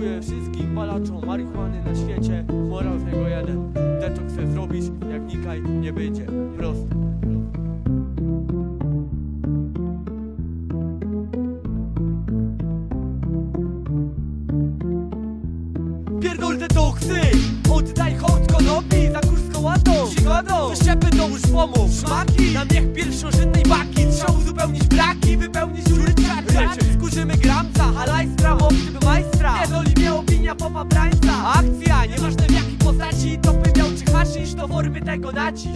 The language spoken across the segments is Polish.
Dziękuję wszystkim palaczom marihuany na świecie. Morał z niego jeden. Detoks chcę zrobić, jak nikaj nie będzie. Prosto. Pierdol detoksy, oddaj hołd konopi za kurską łatą, przygodą, przeszczepy dołóż pomów, szmaki, na miech pierwszorzędnej baki, trzeba uzupełnić braki, wypełnić dziury traci. Skurzymy gramca, halajstra, mowcy majstra, pierdoli mnie opinia popa brańca. Akcja, nieważne w jakiej postaci, to by miał czy haszysz, to formy tego naciś.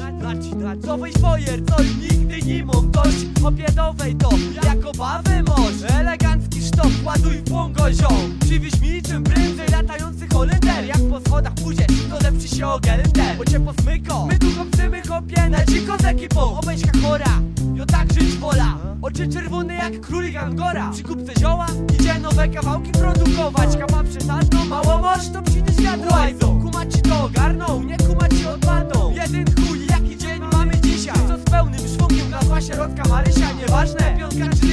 Co wyjść bojer, co nigdy nie mam dość, opiedowej to, jako bawę moż, elegancki sztok, ładuj w błągo ziom, przywieź mi czym prędzej latający Holender. Jak po schodach pójdziesz, to deprzy się o gelender, bo cię posmyko, my długo chcemy kopie na dziko z ekipą, obejśka chora, jo tak żyć wola. Oczy czerwone jak królik Angora, przy kupce zioła idzie nowe kawałki produkować. Kapa przesadną, mało moż to przyjdzie światło. Kumaci to ogarną, nie kumaci odpadną. Jeden chuj, jaki dzień mamy dzisiaj, co z pełnym szwungiem glasła środka Marysia, nieważne, piątka czy